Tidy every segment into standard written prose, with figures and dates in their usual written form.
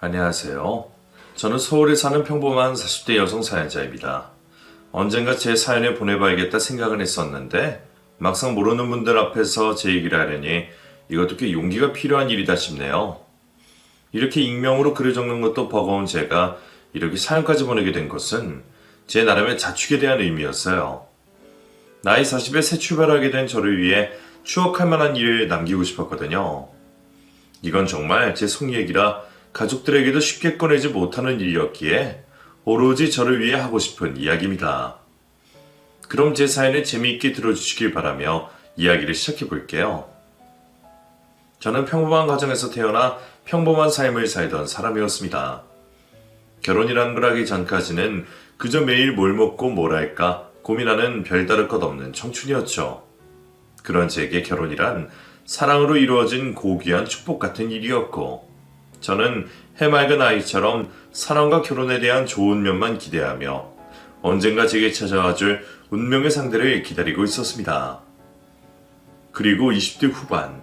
안녕하세요. 저는 서울에 사는 평범한 40대 여성 사연자입니다. 언젠가 제 사연을 보내봐야겠다 생각을 했었는데 막상 모르는 분들 앞에서 제 얘기를 하려니 이것도 꽤 용기가 필요한 일이다 싶네요. 이렇게 익명으로 글을 적는 것도 버거운 제가 이렇게 사연까지 보내게 된 것은 제 나름의 자축에 대한 의미였어요. 나이 40에 새 출발하게 된 저를 위해 추억할 만한 일을 남기고 싶었거든요. 이건 정말 제 속 얘기라 가족들에게도 쉽게 꺼내지 못하는 일이었기에 오로지 저를 위해 하고 싶은 이야기입니다. 그럼 제 사연을 재미있게 들어주시길 바라며 이야기를 시작해 볼게요. 저는 평범한 가정에서 태어나 평범한 삶을 살던 사람이었습니다. 결혼이란 걸 하기 전까지는 그저 매일 뭘 먹고 뭘 할까 고민하는 별다를 것 없는 청춘이었죠. 그런 제게 결혼이란 사랑으로 이루어진 고귀한 축복 같은 일이었고, 저는 해맑은 아이처럼 사랑과 결혼에 대한 좋은 면만 기대하며 언젠가 제게 찾아와줄 운명의 상대를 기다리고 있었습니다. 그리고 20대 후반,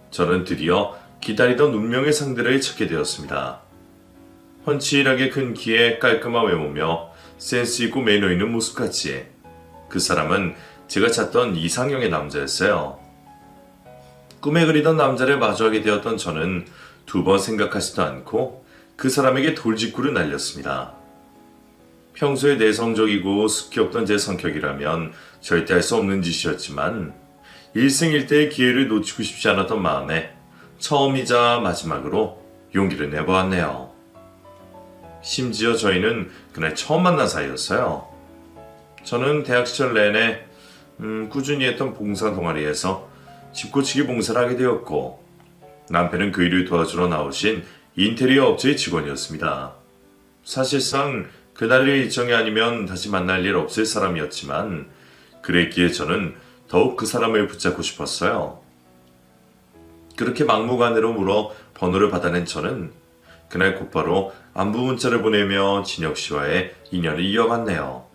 저는 드디어 기다리던 운명의 상대를 찾게 되었습니다. 훤칠하게 큰 키에 깔끔한 외모며 센스 있고 매너 있는 모습까지, 그 사람은 제가 찾던 이상형의 남자였어요. 꿈에 그리던 남자를 마주하게 되었던 저는 두 번 생각하지도 않고 그 사람에게 돌직구를 날렸습니다. 평소에 내성적이고 습기 없던 제 성격이라면 절대 할 수 없는 짓이었지만 일생일대의 기회를 놓치고 싶지 않았던 마음에 처음이자 마지막으로 용기를 내보았네요. 심지어 저희는 그날 처음 만난 사이였어요. 저는 대학 시절 내내 꾸준히 했던 봉사 동아리에서 집고치기 봉사를 하게 되었고, 남편은 그 일을 도와주러 나오신 인테리어 업체의 직원이었습니다. 사실상 그날의 일정이 아니면 다시 만날 일 없을 사람이었지만 그랬기에 저는 더욱 그 사람을 붙잡고 싶었어요. 그렇게 막무가내로 물어 번호를 받아낸 저는 그날 곧바로 안부 문자를 보내며 진혁 씨와의 인연을 이어갔네요.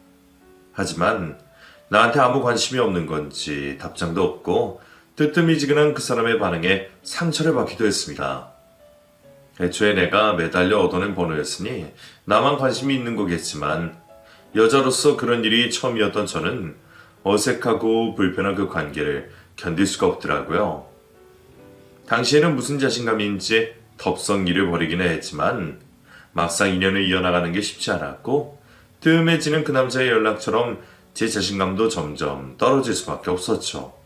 하지만 나한테 아무 관심이 없는 건지 답장도 없고 뜨뜻미지근한 그 사람의 반응에 상처를 받기도 했습니다. 애초에 내가 매달려 얻어낸 번호였으니 나만 관심이 있는 거겠지만 여자로서 그런 일이 처음이었던 저는 어색하고 불편한 그 관계를 견딜 수가 없더라고요. 당시에는 무슨 자신감인지 덥석일을 벌이기는 했지만 막상 인연을 이어나가는 게 쉽지 않았고, 뜸해지는 그 남자의 연락처럼 제 자신감도 점점 떨어질 수밖에 없었죠.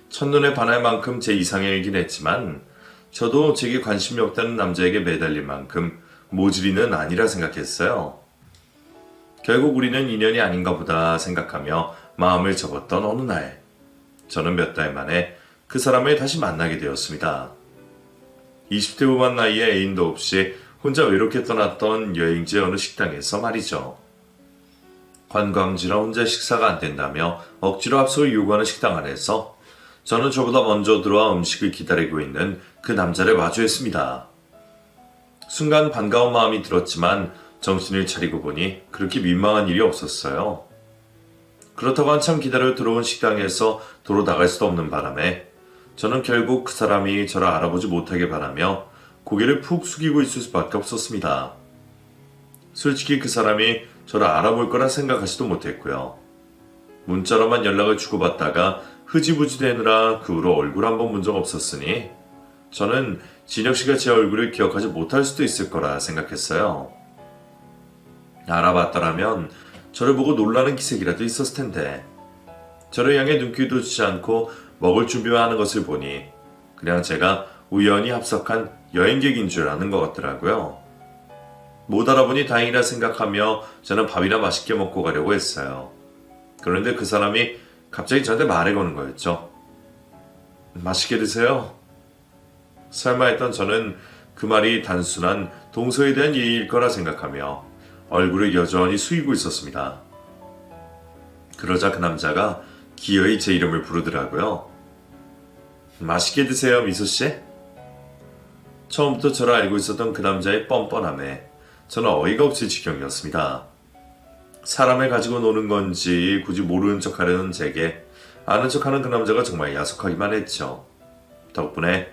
첫눈에 반할 만큼 제 이상형이긴 했지만 저도 제게 관심이 없다는 남자에게 매달릴 만큼 모질이는 아니라 생각했어요. 결국 우리는 인연이 아닌가 보다 생각하며 마음을 접었던 어느 날, 저는 몇 달 만에 그 사람을 다시 만나게 되었습니다. 20대 후반 나이에 애인도 없이 혼자 외롭게 떠났던 여행지 어느 식당에서 말이죠. 관광지라 혼자 식사가 안 된다며 억지로 합석을 요구하는 식당 안에서 저는 저보다 먼저 들어와 음식을 기다리고 있는 그 남자를 마주했습니다. 순간 반가운 마음이 들었지만 정신을 차리고 보니 그렇게 민망한 일이 없었어요. 그렇다고 한참 기다려 들어온 식당에서 도로 나갈 수도 없는 바람에 저는 결국 그 사람이 저를 알아보지 못하게 바라며 고개를 푹 숙이고 있을 수밖에 없었습니다. 솔직히 그 사람이 저를 알아볼 거라 생각하지도 못했고요. 문자로만 연락을 주고받다가 흐지부지 되느라 그 후로 얼굴 한 번 본 적 없었으니 저는 진혁 씨가 제 얼굴을 기억하지 못할 수도 있을 거라 생각했어요. 알아봤더라면 저를 보고 놀라는 기색이라도 있었을 텐데, 저를 향해 눈길도 주지 않고 먹을 준비만 하는 것을 보니 그냥 제가 우연히 합석한 여행객인 줄 아는 것 같더라고요. 못 알아보니 다행이라 생각하며 저는 밥이나 맛있게 먹고 가려고 했어요. 그런데 그 사람이 갑자기 저한테 말을 거는 거였죠. 맛있게 드세요. 설마 했던 저는 그 말이 단순한 동서에 대한 예의일 거라 생각하며 얼굴을 여전히 숙이고 있었습니다. 그러자 그 남자가 기어이 제 이름을 부르더라고요. 맛있게 드세요, 미소씨. 처음부터 저를 알고 있었던 그 남자의 뻔뻔함에 저는 어이가 없을 지경이었습니다. 사람을 가지고 노는 건지 굳이 모르는 척 하려는 제게 아는 척하는 그 남자가 정말 야속하기만 했죠. 덕분에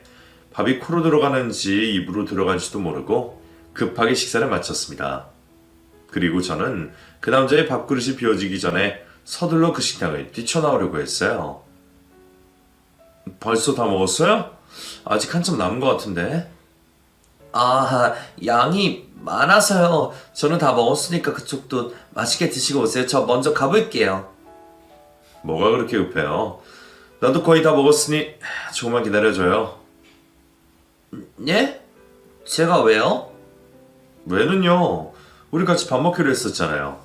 밥이 코로 들어가는지 입으로 들어갈지도 모르고 급하게 식사를 마쳤습니다. 그리고 저는 그 남자의 밥그릇이 비워지기 전에 서둘러 그 식당을 뛰쳐나오려고 했어요. 벌써 다 먹었어요? 아직 한참 남은 것 같은데. 아, 양이 많아서요. 저는 다 먹었으니까 그쪽도 맛있게 드시고 오세요. 저 먼저 가볼게요. 뭐가 그렇게 급해요? 나도 거의 다 먹었으니 조금만 기다려줘요. 예? 제가 왜요? 왜는요? 우리 같이 밥 먹기로 했었잖아요.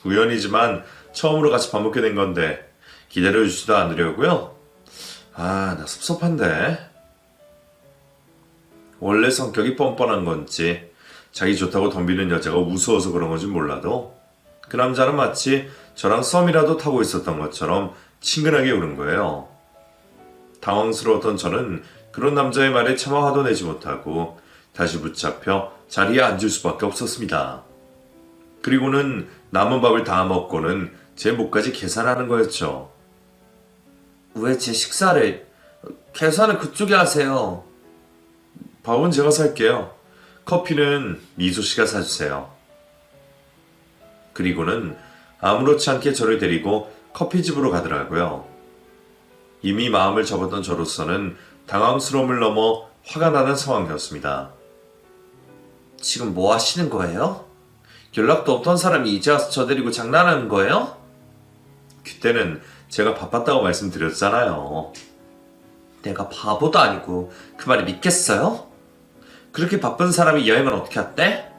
우연이지만 처음으로 같이 밥 먹게 된 건데 기다려주지도 않으려고요? 아, 나 섭섭한데. 원래 성격이 뻔뻔한 건지 자기 좋다고 덤비는 여자가 우스워서 그런 건지 몰라도 그 남자는 마치 저랑 썸이라도 타고 있었던 것처럼 친근하게 우는 거예요. 당황스러웠던 저는 그런 남자의 말에 차마 화도 내지 못하고 다시 붙잡혀 자리에 앉을 수밖에 없었습니다. 그리고는 남은 밥을 다 먹고는 제 목까지 계산하는 거였죠. 왜 제 식사를 계산을 그쪽이 하세요? 밥은 제가 살게요. 커피는 미소 씨가 사주세요. 그리고는 아무렇지 않게 저를 데리고 커피집으로 가더라고요. 이미 마음을 접었던 저로서는 당황스러움을 넘어 화가 나는 상황이었습니다. 지금 뭐 하시는 거예요? 연락도 없던 사람이 이제 와서 저 데리고 장난하는 거예요? 그때는 제가 바빴다고 말씀드렸잖아요. 내가 바보도 아니고 그 말이 믿겠어요? 그렇게 바쁜 사람이 여행을 어떻게 했대?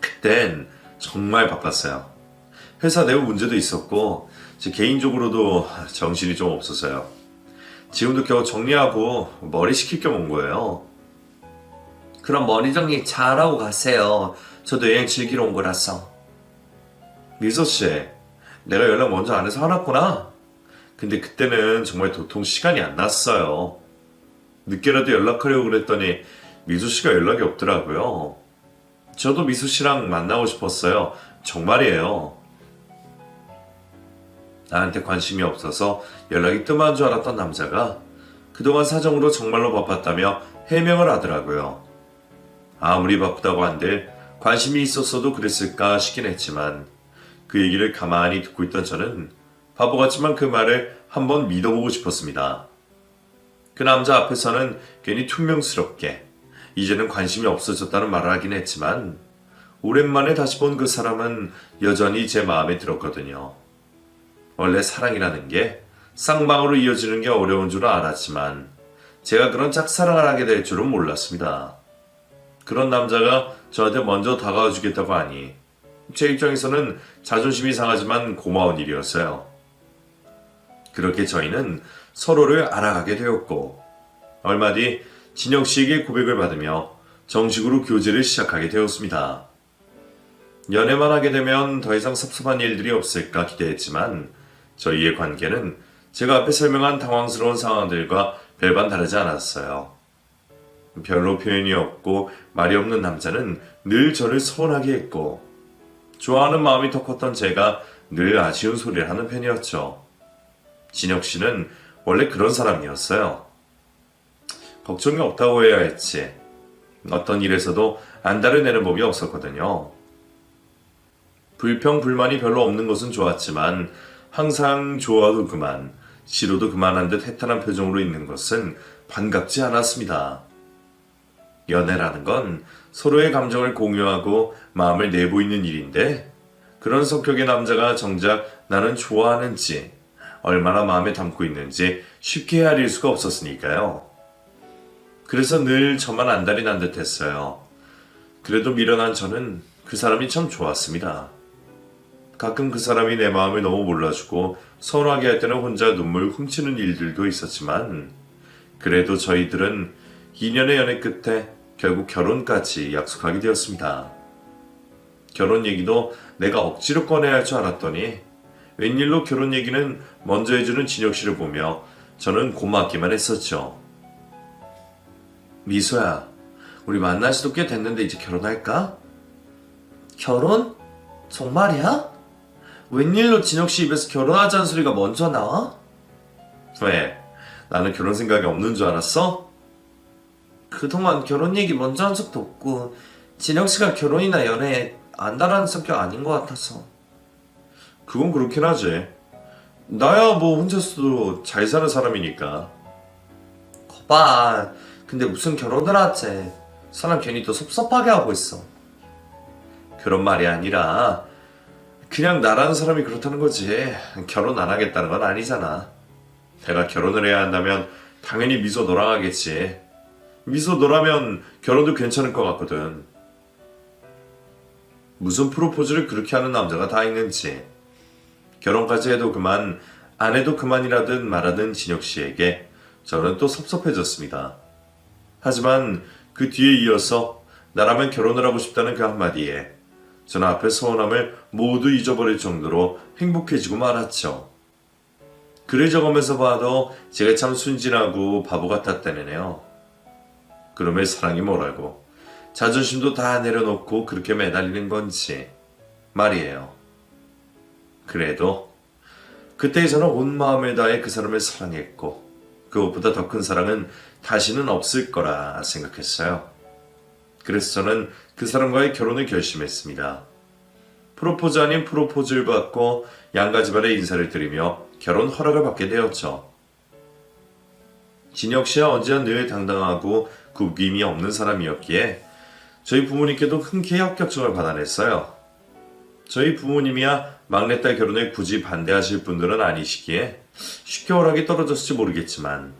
그땐 정말 바빴어요. 회사 내부 문제도 있었고 제 개인적으로도 정신이 좀 없어서요. 지금도 겨우 정리하고 머리 식힐 겸 온 거예요. 그럼 머리 정리 잘하고 가세요. 저도 여행 즐기러 온 거라서. 미소 씨, 내가 연락 먼저 안 해서 화났구나. 근데 그때는 정말 도통 시간이 안 났어요. 늦게라도 연락하려고 그랬더니 미수 씨가 연락이 없더라고요. 저도 미수 씨랑 만나고 싶었어요. 정말이에요. 나한테 관심이 없어서 연락이 뜸한 줄 알았던 남자가 그동안 사정으로 정말로 바빴다며 해명을 하더라고요. 아무리 바쁘다고 한들 관심이 있었어도 그랬을까 싶긴 했지만 그 얘기를 가만히 듣고 있던 저는 바보 같지만 그 말을 한번 믿어보고 싶었습니다. 그 남자 앞에서는 괜히 퉁명스럽게 이제는 관심이 없어졌다는 말을 하긴 했지만 오랜만에 다시 본 그 사람은 여전히 제 마음에 들었거든요. 원래 사랑이라는 게 쌍방으로 이어지는 게 어려운 줄은 알았지만 제가 그런 짝사랑을 하게 될 줄은 몰랐습니다. 그런 남자가 저한테 먼저 다가와 주겠다고 하니 제 입장에서는 자존심이 상하지만 고마운 일이었어요. 그렇게 저희는 서로를 알아가게 되었고 얼마 뒤 진혁 씨에게 고백을 받으며 정식으로 교제를 시작하게 되었습니다. 연애만 하게 되면 더 이상 섭섭한 일들이 없을까 기대했지만 저희의 관계는 제가 앞에 설명한 당황스러운 상황들과 별반 다르지 않았어요. 별로 표현이 없고 말이 없는 남자는 늘 저를 서운하게 했고 좋아하는 마음이 더 컸던 제가 늘 아쉬운 소리를 하는 편이었죠. 진혁 씨는 원래 그런 사람이었어요. 걱정이 없다고 해야 했지. 어떤 일에서도 안달을 내는 법이 없었거든요. 불평, 불만이 별로 없는 것은 좋았지만 항상 좋아도 그만, 싫어도 그만한 듯 해탈한 표정으로 있는 것은 반갑지 않았습니다. 연애라는 건 서로의 감정을 공유하고 마음을 내보이는 일인데 그런 성격의 남자가 정작 나는 좋아하는지 얼마나 마음에 담고 있는지 쉽게 헤아릴 수가 없었으니까요. 그래서 늘 저만 안달이 난 듯 했어요. 그래도 미련한 저는 그 사람이 참 좋았습니다. 가끔 그 사람이 내 마음을 너무 몰라주고 서운하게 할 때는 혼자 눈물 훔치는 일들도 있었지만 그래도 저희들은 2년의 연애 끝에 결국 결혼까지 약속하게 되었습니다. 결혼 얘기도 내가 억지로 꺼내야 할 줄 알았더니 웬일로 결혼 얘기는 먼저 해주는 진혁 씨를 보며 저는 고맙기만 했었죠. 미소야, 우리 만난 지도 꽤 됐는데 이제 결혼할까? 결혼? 정말이야? 웬일로 진혁 씨 입에서 결혼하자는 소리가 먼저 나와? 왜? 나는 결혼 생각이 없는 줄 알았어? 그동안 결혼 얘기 먼저 한 적도 없고 진혁 씨가 결혼이나 연애 안다라는 성격 아닌 것 같아서. 그건 그렇긴 하지. 나야 뭐 혼자서도 잘 사는 사람이니까. 거봐. 근데 무슨 결혼을 하지? 사람 괜히 또 섭섭하게 하고 있어. 그런 말이 아니라 그냥 나라는 사람이 그렇다는 거지. 결혼 안 하겠다는 건 아니잖아. 내가 결혼을 해야 한다면 당연히 미소 너랑 하겠지. 미소 너라면 결혼도 괜찮을 것 같거든. 무슨 프로포즈를 그렇게 하는 남자가 다 있는지. 결혼까지 해도 그만, 안 해도 그만이라듯 말하는 진혁 씨에게 저는 또 섭섭해졌습니다. 하지만 그 뒤에 이어서 나라면 결혼을 하고 싶다는 그 한마디에 저는 앞에 서운함을 모두 잊어버릴 정도로 행복해지고 말았죠. 글을 적으면서 봐도 제가 참 순진하고 바보 같았다네요. 그러면 사랑이 뭐라고, 자존심도 다 내려놓고 그렇게 매달리는 건지 말이에요. 그래도 그때 저는 온 마음을 다해 그 사람을 사랑했고 그것보다 더 큰 사랑은 다시는 없을 거라 생각했어요. 그래서 저는 그 사람과의 결혼을 결심했습니다. 프로포즈 아닌 프로포즈를 받고 양가 집안에 인사를 드리며 결혼 허락을 받게 되었죠. 진혁 씨와 언제나 늘 당당하고 굽김이 없는 사람이었기에 저희 부모님께도 흔쾌히 합격증을 받아냈어요. 저희 부모님이야 막내딸 결혼에 굳이 반대하실 분들은 아니시기에 쉽게 허락이 떨어졌을지 모르겠지만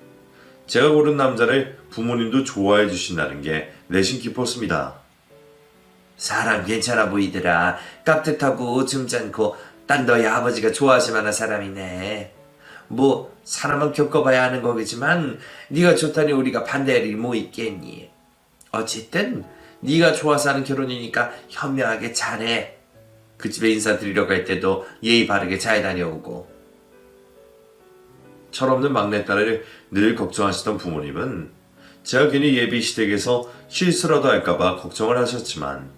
제가 고른 남자를 부모님도 좋아해 주신다는 게 내심 기뻤습니다. 사람 괜찮아 보이더라. 깍듯하고 점잖고 딱 너희 아버지가 좋아하실 만한 사람이네. 뭐 사람은 겪어봐야 하는 거겠지만 네가 좋다니 우리가 반대할 일이 뭐 있겠니. 어쨌든 네가 좋아서 하는 결혼이니까 현명하게 잘해. 그 집에 인사드리러 갈 때도 예의 바르게 잘 다녀오고. 철없는 막내딸을 늘 걱정하시던 부모님은 제가 괜히 예비 시댁에서 실수라도 할까봐 걱정을 하셨지만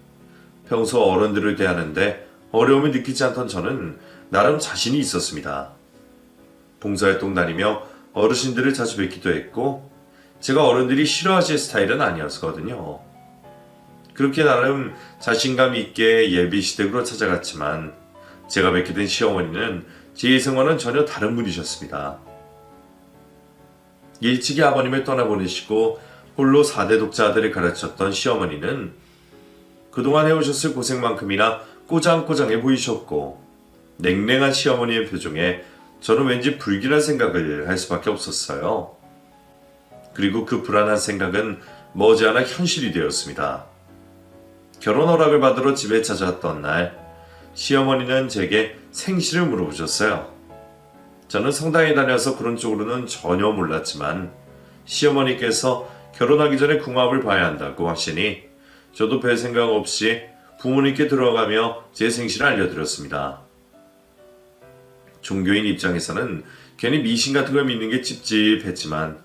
평소 어른들을 대하는데 어려움을 느끼지 않던 저는 나름 자신이 있었습니다. 봉사활동 다니며 어르신들을 자주 뵙기도 했고 제가 어른들이 싫어하실 스타일은 아니었거든요. 그렇게 나름 자신감 있게 예비 시댁으로 찾아갔지만 제가 뵙게 된 시어머니는 제 예상과는 전혀 다른 분이셨습니다. 일찍이 아버님을 떠나보내시고 홀로 4대 독자 아들을 가르쳤던 시어머니는 그동안 해오셨을 고생만큼이나 꼬장꼬장해 보이셨고 냉랭한 시어머니의 표정에 저는 왠지 불길한 생각을 할 수밖에 없었어요. 그리고 그 불안한 생각은 머지않아 현실이 되었습니다. 결혼 허락을 받으러 집에 찾아왔던 날 시어머니는 제게 생시를 물어보셨어요. 저는 성당에 다녀서 그런 쪽으로는 전혀 몰랐지만 시어머니께서 결혼하기 전에 궁합을 봐야 한다고 하시니 저도 별 생각 없이 부모님께 들어가며 제 생시를 알려드렸습니다. 종교인 입장에서는 괜히 미신 같은 걸 믿는 게 찝찝했지만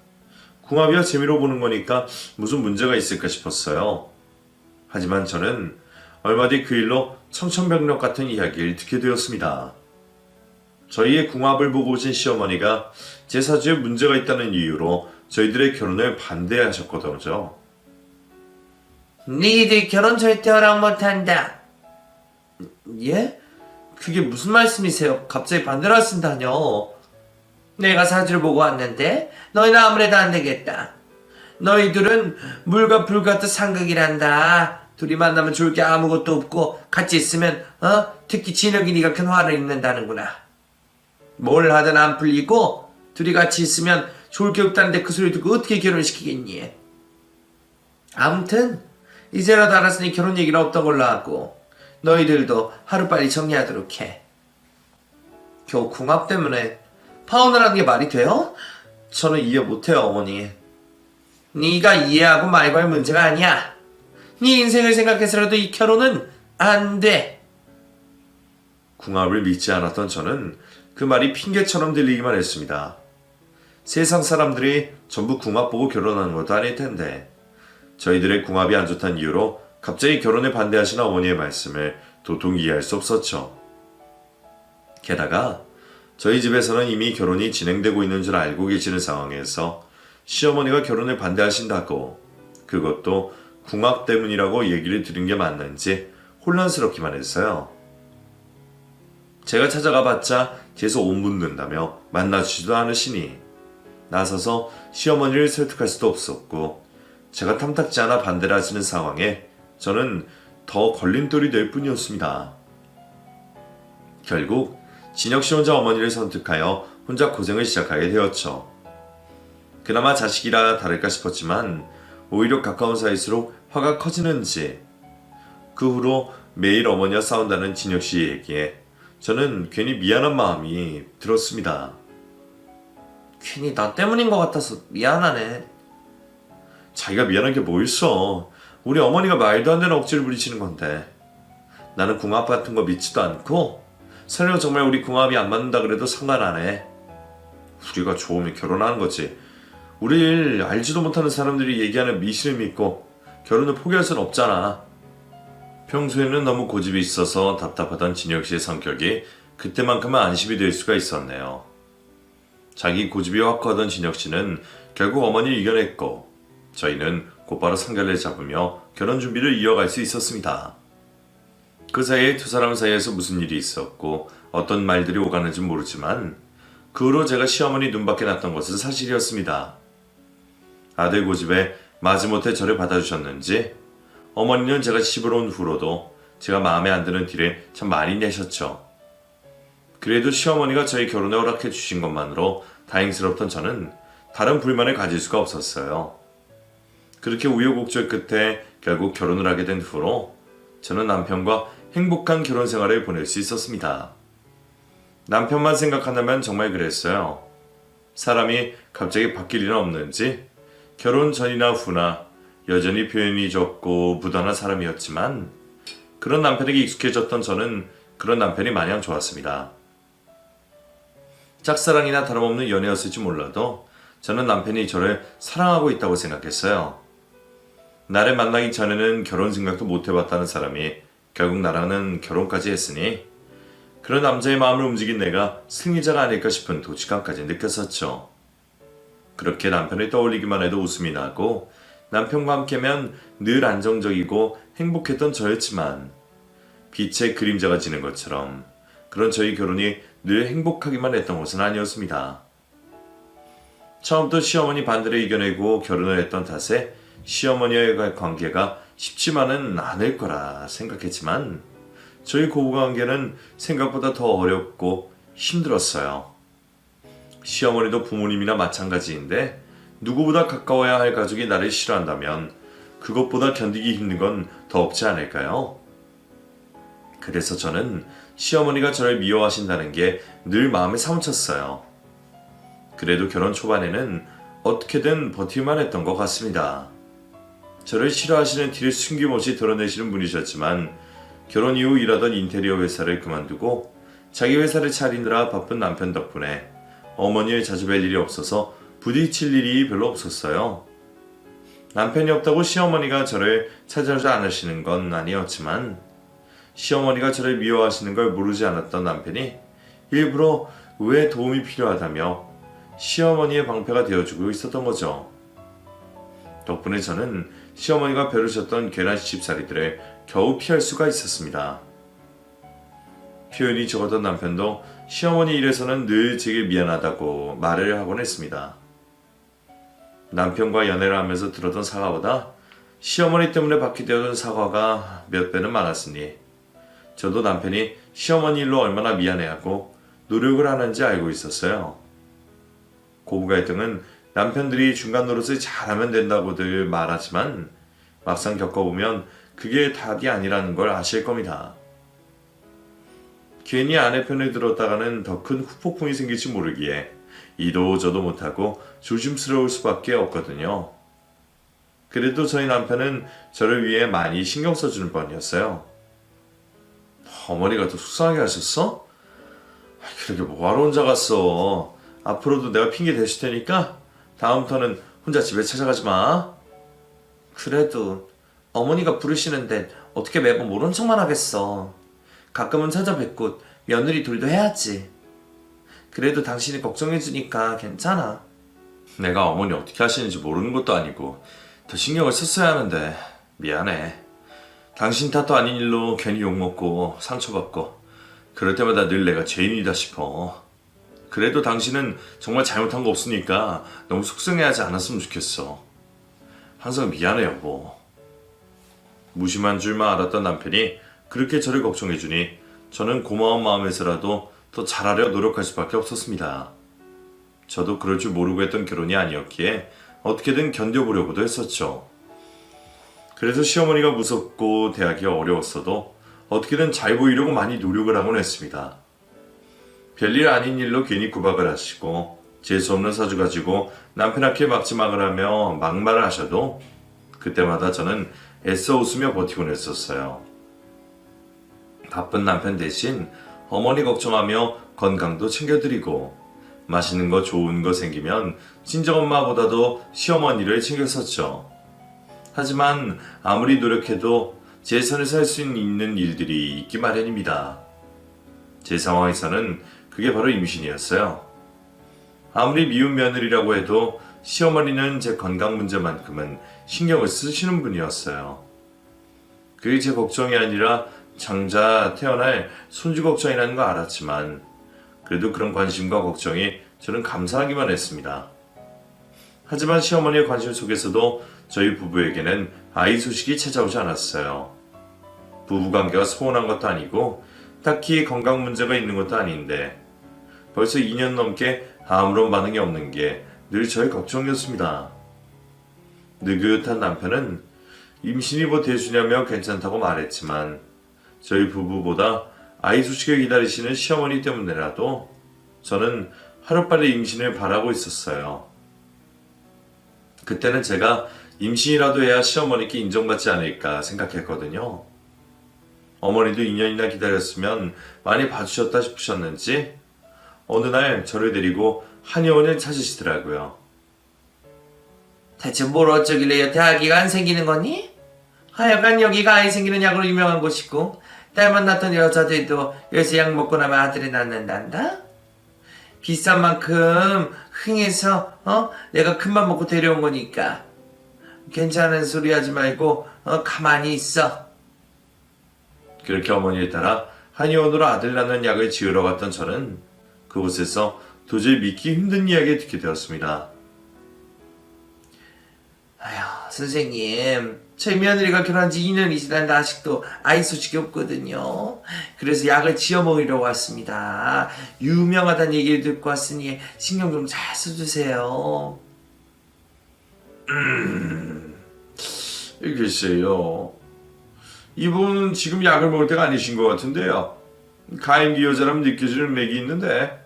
궁합이야 재미로 보는 거니까 무슨 문제가 있을까 싶었어요. 하지만 저는 얼마 뒤 그 일로 청천벽력 같은 이야기를 듣게 되었습니다. 저희의 궁합을 보고 오신 시어머니가 제 사주에 문제가 있다는 이유로 저희들의 결혼을 반대하셨거든요. 니들 결혼 절대 허락 못한다. 예? 그게 무슨 말씀이세요? 갑자기 반대를 하신다뇨. 내가 사주를 보고 왔는데 너희는 아무래도 안 되겠다. 너희들은 물과 불 같은 상극이란다. 둘이 만나면 좋을 게 아무것도 없고 같이 있으면 특히 진혁이 네가 큰 화를 입는다는구나. 뭘 하든 안 풀리고 둘이 같이 있으면 좋을 게 없다는데 그 소리 듣고 어떻게 결혼시키겠니? 아무튼 이제라도 알았으니 결혼 얘기는 없던 걸로 하고 너희들도 하루빨리 정리하도록 해. 겨우 궁합 때문에 파혼을 하는 게 말이 돼요? 저는 이해 못해요, 어머니. 네가 이해하고 말고 할 문제가 아니야. 네 인생을 생각해서라도 이 결혼은 안 돼. 궁합을 믿지 않았던 저는 그 말이 핑계처럼 들리기만 했습니다. 세상 사람들이 전부 궁합 보고 결혼하는 것도 아닐 텐데 저희들의 궁합이 안 좋다는 이유로 갑자기 결혼에 반대하시는 어머니의 말씀을 도통 이해할 수 없었죠. 게다가 저희 집에서는 이미 결혼이 진행되고 있는 줄 알고 계시는 상황에서 시어머니가 결혼을 반대하신다고 그것도 궁합 때문이라고 얘기를 들은 게 맞는지 혼란스럽기만 했어요. 제가 찾아가 봤자 계속 온 묻는다며 만나주지도 않으시니 나서서 시어머니를 설득할 수도 없었고 제가 탐탁지 않아 반대를 하시는 상황에 저는 더 걸림돌이 될 뿐이었습니다. 결국 진혁 씨 혼자 어머니를 선택하여 혼자 고생을 시작하게 되었죠. 그나마 자식이라 다를까 싶었지만 오히려 가까운 사이일수록 화가 커지는지 그 후로 매일 어머니와 싸운다는 진혁 씨의 얘기에 저는 괜히 미안한 마음이 들었습니다. 괜히 나 때문인 것 같아서 미안하네. 자기가 미안한 게 뭐 있어. 우리 어머니가 말도 안 되는 억지를 부리시는 건데. 나는 궁합 같은 거 믿지도 않고 설령 정말 우리 궁합이 안 맞는다 그래도 상관 안 해. 우리가 좋으면 결혼하는 거지. 우릴 알지도 못하는 사람들이 얘기하는 미신을 믿고 결혼을 포기할 순 없잖아. 평소에는 너무 고집이 있어서 답답하던 진혁 씨의 성격이 그때만큼은 안심이 될 수가 있었네요. 자기 고집이 확고하던 진혁 씨는 결국 어머니를 이겨냈고 저희는 곧바로 상견례를 잡으며 결혼 준비를 이어갈 수 있었습니다. 그 사이에 두 사람 사이에서 무슨 일이 있었고 어떤 말들이 오가는지 모르지만 그 후로 제가 시어머니 눈밖에 났던 것은 사실이었습니다. 아들 고집에 마지못해 저를 받아주셨는지 어머니는 제가 집으로 온 후로도 제가 마음에 안 드는 티를 참 많이 내셨죠. 그래도 시어머니가 저희 결혼에 허락해 주신 것만으로 다행스럽던 저는 다른 불만을 가질 수가 없었어요. 그렇게 우여곡절 끝에 결국 결혼을 하게 된 후로 저는 남편과 행복한 결혼 생활을 보낼 수 있었습니다. 남편만 생각한다면 정말 그랬어요. 사람이 갑자기 바뀔 일은 없는지 결혼 전이나 후나 여전히 표현이 적고 무던한 사람이었지만 그런 남편에게 익숙해졌던 저는 그런 남편이 마냥 좋았습니다. 짝사랑이나 다름없는 연애였을지 몰라도 저는 남편이 저를 사랑하고 있다고 생각했어요. 나를 만나기 전에는 결혼 생각도 못 해봤다는 사람이 결국 나랑은 결혼까지 했으니 그런 남자의 마음을 움직인 내가 승리자가 아닐까 싶은 도취감까지 느꼈었죠. 그렇게 남편을 떠올리기만 해도 웃음이 나고 남편과 함께면 늘 안정적이고 행복했던 저였지만 빛의 그림자가 지는 것처럼 그런 저희 결혼이 늘 행복하기만 했던 것은 아니었습니다. 처음부터 시어머니 반대를 이겨내고 결혼을 했던 탓에 시어머니와의 관계가 쉽지만은 않을 거라 생각했지만 저희 고부관계는 생각보다 더 어렵고 힘들었어요. 시어머니도 부모님이나 마찬가지인데 누구보다 가까워야 할 가족이 나를 싫어한다면 그것보다 견디기 힘든 건 더 없지 않을까요? 그래서 저는 시어머니가 저를 미워하신다는 게 늘 마음에 사무쳤어요. 그래도 결혼 초반에는 어떻게든 버틸만 했던 것 같습니다. 저를 싫어하시는 티를 숨김없이 드러내시는 분이셨지만 결혼 이후 일하던 인테리어 회사를 그만두고 자기 회사를 차리느라 바쁜 남편 덕분에 어머니를 자주 뵐 일이 없어서 부딪힐 일이 별로 없었어요. 남편이 없다고 시어머니가 저를 찾아오지 않으시는 건 아니었지만 시어머니가 저를 미워하시는 걸 모르지 않았던 남편이 일부러 왜 도움이 필요하다며 시어머니의 방패가 되어주고 있었던 거죠. 덕분에 저는 시어머니가 벼르셨던 계란시집살이들을 겨우 피할 수가 있었습니다. 표현이 적었던 남편도 시어머니 일에서는 늘 제게 미안하다고 말을 하곤 했습니다. 남편과 연애를 하면서 들었던 사과보다 시어머니 때문에 받게 되었던 사과가 몇 배는 많았으니 저도 남편이 시어머니 일로 얼마나 미안해하고 노력을 하는지 알고 있었어요. 고부 갈등은 남편들이 중간 노릇을 잘하면 된다고들 말하지만 막상 겪어보면 그게 답이 아니라는 걸 아실 겁니다. 괜히 아내 편을 들었다가는 더 큰 후폭풍이 생길지 모르기에 이도 저도 못하고 조심스러울 수밖에 없거든요. 그래도 저희 남편은 저를 위해 많이 신경 써주는 편이었어요. 어머니가 더 속상하게 하셨어? 그렇게 뭐하러 혼자 갔어. 앞으로도 내가 핑계 대실 테니까 다음부터는 혼자 집에 찾아가지 마. 그래도 어머니가 부르시는데 어떻게 매번 모른 척만 하겠어. 가끔은 찾아뵙고 며느리 둘도 해야지. 그래도 당신이 걱정해주니까 괜찮아. 내가 어머니 어떻게 하시는지 모르는 것도 아니고 더 신경을 썼어야 하는데 미안해. 당신 탓도 아닌 일로 괜히 욕먹고 상처받고 그럴 때마다 늘 내가 죄인이다 싶어. 그래도 당신은 정말 잘못한 거 없으니까 너무 속상해하지 않았으면 좋겠어. 항상 미안해 여보. 무심한 줄만 알았던 남편이 그렇게 저를 걱정해주니 저는 고마운 마음에서라도 더 잘하려 노력할 수밖에 없었습니다. 저도 그럴 줄 모르고 했던 결혼이 아니었기에 어떻게든 견뎌보려고도 했었죠. 그래서 시어머니가 무섭고 대하기 어려웠어도 어떻게든 잘 보이려고 많이 노력을 하곤 했습니다. 별일 아닌 일로 괜히 구박을 하시고 재수없는 사주 가지고 남편 앞에 막지막을 하며 막말을 하셔도 그때마다 저는 애써 웃으며 버티곤 했었어요. 바쁜 남편 대신 어머니 걱정하며 건강도 챙겨드리고 맛있는 거 좋은 거 생기면 친정엄마보다도 시어머니를 챙겼었죠. 하지만 아무리 노력해도 제 선에서 할 수 있는 일들이 있기 마련입니다. 제 상황에서는 그게 바로 임신이었어요. 아무리 미운 며느리라고 해도 시어머니는 제 건강 문제만큼은 신경을 쓰시는 분이었어요. 그게 제 걱정이 아니라 장자 태어날 손주 걱정이라는 거 알았지만 그래도 그런 관심과 걱정이 저는 감사하기만 했습니다. 하지만 시어머니의 관심 속에서도 저희 부부에게는 아이 소식이 찾아오지 않았어요. 부부관계가 소원한 것도 아니고 딱히 건강 문제가 있는 것도 아닌데 벌써 2년 넘게 아무런 반응이 없는 게 늘 저의 걱정이었습니다. 느긋한 남편은 임신이 뭐 대수냐며 괜찮다고 말했지만 저희 부부보다 아이 소식을 기다리시는 시어머니 때문에라도 저는 하루빨리 임신을 바라고 있었어요. 그때는 제가 임신이라도 해야 시어머니께 인정받지 않을까 생각했거든요. 어머니도 2년이나 기다렸으면 많이 봐주셨다 싶으셨는지 어느 날 저를 데리고 한의원을 찾으시더라고요. 대체 뭘 어쩌길래 여태 아기가 안 생기는 거니? 하여간 여기가 아이 생기는 약으로 유명한 곳이고 딸 만났던 여자들도 요새 약 먹고 나면 아들이 낳는단다? 비싼 만큼 흥해서 내가 큰맘 먹고 데려온 거니까 괜찮은 소리 하지 말고 가만히 있어. 그렇게 어머니에 따라 한의원으로 아들 낳는 약을 지으러 갔던 저는 그곳에서 도저히 믿기 힘든 이야기를 듣게 되었습니다. 아휴, 선생님, 저희 며느리가 결혼한 지 2년이 지났는데 아직도 아이 소식이 없거든요. 그래서 약을 지어 먹이려고 왔습니다. 유명하다는 얘기를 듣고 왔으니 신경 좀 잘 써주세요. 글쎄요. 이분은 지금 약을 먹을 때가 아니신 것 같은데요. 가임기 여자라면 느껴지는 맥이 있는데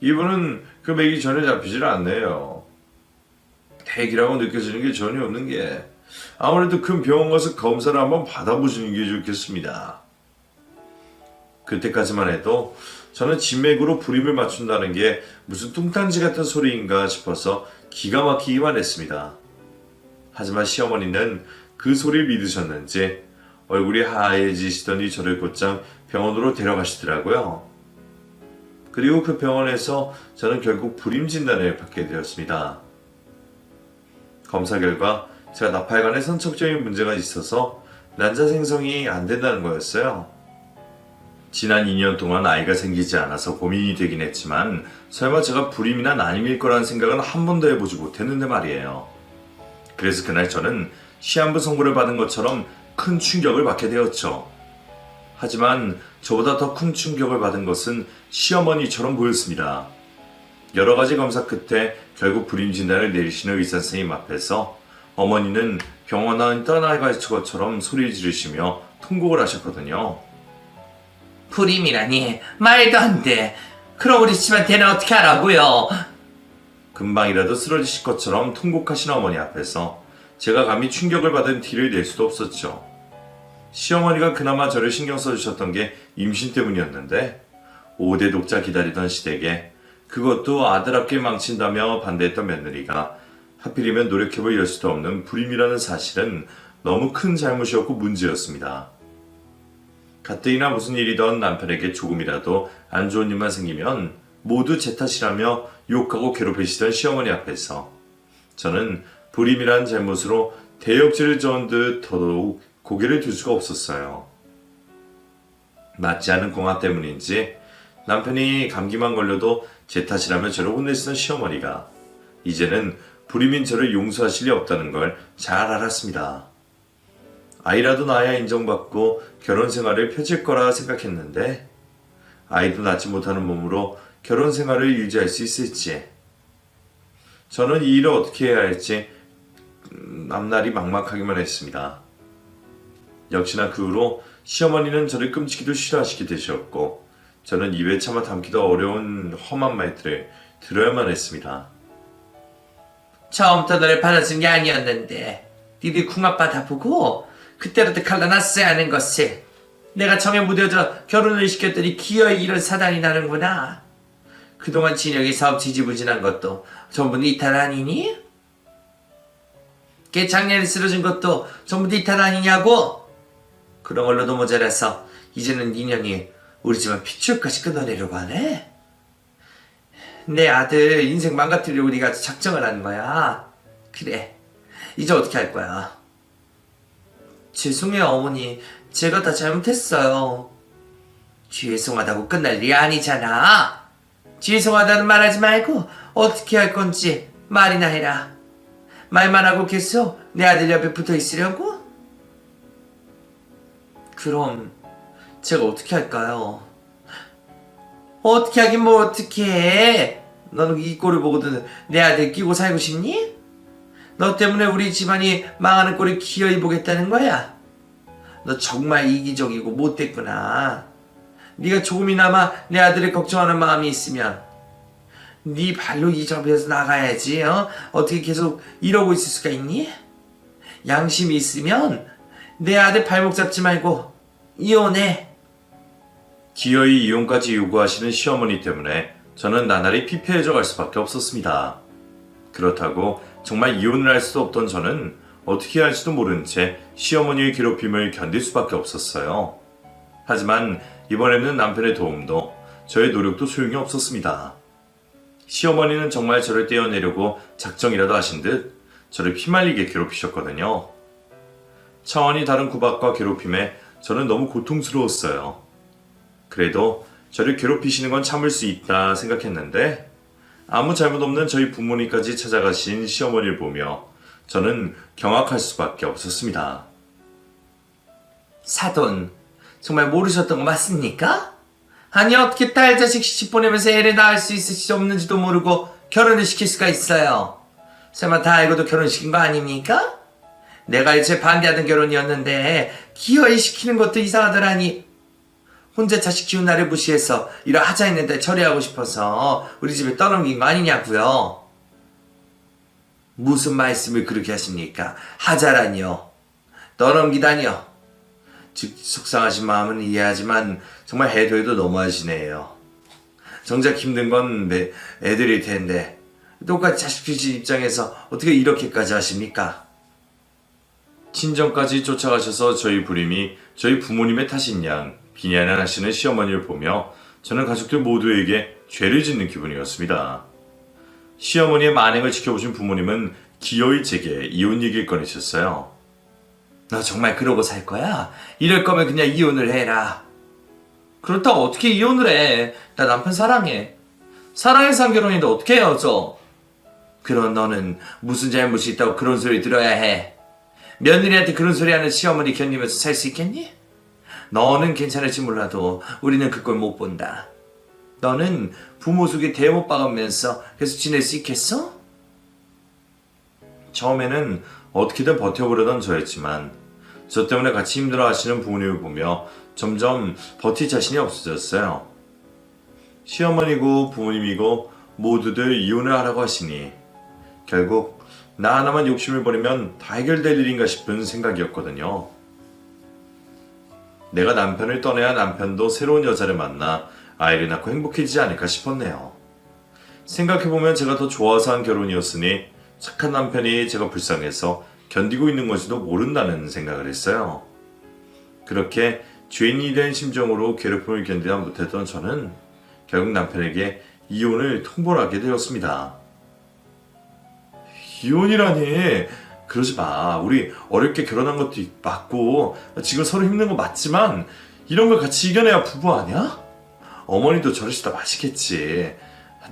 이분은 그 맥이 전혀 잡히질 않네요. 대기라고 느껴지는 게 전혀 없는 게 아무래도 큰 병원 가서 검사를 한번 받아보시는 게 좋겠습니다. 그때까지만 해도 저는 진맥으로 불임을 맞춘다는 게 무슨 뚱딴지 같은 소리인가 싶어서 기가 막히기만 했습니다. 하지만 시어머니는 그 소리를 믿으셨는지 얼굴이 하얘지시더니 저를 곧장 병원으로 데려가시더라고요. 그리고 그 병원에서 저는 결국 불임 진단을 받게 되었습니다. 검사 결과 제가 나팔관에 선천적인 문제가 있어서 난자 생성이 안 된다는 거였어요. 지난 2년 동안 아이가 생기지 않아서 고민이 되긴 했지만 설마 제가 불임이나 난임일 거라는 생각은 한 번도 해보지 못했는데 말이에요. 그래서 그날 저는 시한부 선고를 받은 것처럼 큰 충격을 받게 되었죠. 하지만 저보다 더 큰 충격을 받은 것은 시어머니처럼 보였습니다. 여러 가지 검사 끝에 결국 불임 진단을 내리시는 의사 선생님 앞에서 어머니는 병원을 떠나갈 것처럼 소리 지르시며 통곡을 하셨거든요. 불임이라니 말도 안 돼. 그럼 우리 집한테는 어떻게 하라고요? 금방이라도 쓰러지실 것처럼 통곡하시는 어머니 앞에서 제가 감히 충격을 받은 티를 낼 수도 없었죠. 시어머니가 그나마 저를 신경 써주셨던 게 임신 때문이었는데 5대 독자 기다리던 시댁에 그것도 아들 앞길 망친다며 반대했던 며느리가 하필이면 노력해볼 여수도 없는 불임이라는 사실은 너무 큰 잘못이었고 문제였습니다. 가뜩이나 무슨 일이던 남편에게 조금이라도 안 좋은 일만 생기면 모두 제 탓이라며 욕하고 괴롭히시던 시어머니 앞에서 저는 불임이라는 잘못으로 대역질을 저은 듯 더더욱 고개를 들 수가 없었어요. 맞지 않은 공화 때문인지 남편이 감기만 걸려도 제 탓이라며 저를 혼내시던 시어머니가 이제는 불임인 저를 용서하실 리 없다는 걸 잘 알았습니다. 아이라도 낳아야 인정받고 결혼 생활을 펼칠 거라 생각했는데 아이도 낳지 못하는 몸으로 결혼 생활을 유지할 수 있을지 저는 이 일을 어떻게 해야 할지 앞날이 막막하기만 했습니다. 역시나 그 후로 시어머니는 저를 끔찍이도 싫어하시게 되셨고 저는 입에 참아 담기도 어려운 험한 말들을 들어야만 했습니다. 처음부터 너를 받아준 게 아니었는데 니들 궁아빠 다 보고 그때부터 갈라놨어야 하는 것을 내가 정에 묻어져 결혼을 시켰더니 기어이 이런 사단이 나는구나. 그동안 진혁이 사업 지지부진한 것도 전부 네 탓 아니니? 걔 작년에 쓰러진 것도 전부 네 탓 아니냐고? 그런 걸로도 모자라서 이제는 네 년이 우리 집안 핏줄까지 끊어내려고 하네? 내 아들 인생 망가뜨리려고 네가 작정을 한 거야. 그래, 이제 어떻게 할 거야? 죄송해요 어머니, 제가 다 잘못했어요. 죄송하다고 끝날 일이 아니잖아. 죄송하다는 말하지 말고 어떻게 할 건지 말이나 해라. 말만 하고 계속 내 아들 옆에 붙어 있으려고? 그럼 제가 어떻게 할까요? 어떻게 하긴 뭐 어떻게 해. 너는 이 꼴을 보고도 내 아들 끼고 살고 싶니? 너 때문에 우리 집안이 망하는 꼴을 기어이 보겠다는 거야? 너 정말 이기적이고 못됐구나. 네가 조금이나마 내 아들을 걱정하는 마음이 있으면 네 발로 이 집에서 나가야지. 어떻게 계속 이러고 있을 수가 있니? 양심이 있으면 내 아들 발목 잡지 말고 이혼해. 기어이 이혼까지 요구하시는 시어머니 때문에 저는 나날이 피폐해져 갈 수밖에 없었습니다. 그렇다고 정말 이혼을 할 수도 없던 저는 어떻게 해야 할지도 모른 채 시어머니의 괴롭힘을 견딜 수밖에 없었어요. 하지만 이번에는 남편의 도움도 저의 노력도 소용이 없었습니다. 시어머니는 정말 저를 떼어내려고 작정이라도 하신 듯 저를 피말리게 괴롭히셨거든요. 차원이 다른 구박과 괴롭힘에 저는 너무 고통스러웠어요. 그래도 저를 괴롭히시는 건 참을 수 있다 생각했는데 아무 잘못 없는 저희 부모님까지 찾아가신 시어머니를 보며 저는 경악할 수밖에 없었습니다. 사돈, 정말 모르셨던 거 맞습니까? 아니 어떻게 딸 자식 시집 보내면서 애를 낳을 수 있을지 없는지도 모르고 결혼을 시킬 수가 있어요. 설마 다 알고도 결혼시킨 거 아닙니까? 내가 일체 반대하던 결혼이었는데 기어이 시키는 것도 이상하더라니. 혼자 자식 키운 나를 무시해서 이런 하자 있는데 처리하고 싶어서 우리 집에 떠넘긴 거 아니냐고요. 무슨 말씀을 그렇게 하십니까? 하자라니요. 떠넘기다니요. 즉 속상하신 마음은 이해하지만 정말 해도 해도 너무하시네요. 정작 힘든 건 애들일 텐데 똑같이 자식 키우신 입장에서 어떻게 이렇게까지 하십니까? 친정까지 쫓아가셔서 저희 불임이 저희 부모님의 탓인 양 비난을 하시는 시어머니를 보며 저는 가족들 모두에게 죄를 짓는 기분이었습니다. 시어머니의 만행을 지켜보신 부모님은 기어이 제게 이혼 얘기를 꺼내셨어요. 너 정말 그러고 살 거야? 이럴 거면 그냥 이혼을 해라. 그렇다고 어떻게 이혼을 해? 나 남편 사랑해. 사랑해서 한 결혼인데 어떻게 헤어져? 그런 너는 무슨 잘못이 있다고 그런 소리 들어야 해. 며느리한테 그런 소리 하는 시어머니 견디면서 살 수 있겠니? 너는 괜찮을지 몰라도 우리는 그 꼴 못 본다. 너는 부모 속에 대못 박으면서 계속 지낼 수 있겠어? 처음에는 어떻게든 버텨보려던 저였지만 저 때문에 같이 힘들어 하시는 부모님을 보며 점점 버틸 자신이 없어졌어요. 시어머니고 부모님이고 모두들 이혼을 하라고 하시니 결국 나 하나만 욕심을 버리면 다 해결될 일인가 싶은 생각이었거든요. 내가 남편을 떠나야 남편도 새로운 여자를 만나 아이를 낳고 행복해지지 않을까 싶었네요. 생각해보면 제가 더 좋아서 한 결혼이었으니 착한 남편이 제가 불쌍해서 견디고 있는 건지도 모른다는 생각을 했어요. 그렇게 죄인이 된 심정으로 괴롭힘을 견디다 못했던 저는 결국 남편에게 이혼을 통보를 하게 되었습니다. 이혼이라니, 그러지 마. 우리 어렵게 결혼한 것도 맞고 지금 서로 힘든 거 맞지만 이런 걸 같이 이겨내야 부부 아니야? 어머니도 저러시다 마시겠지.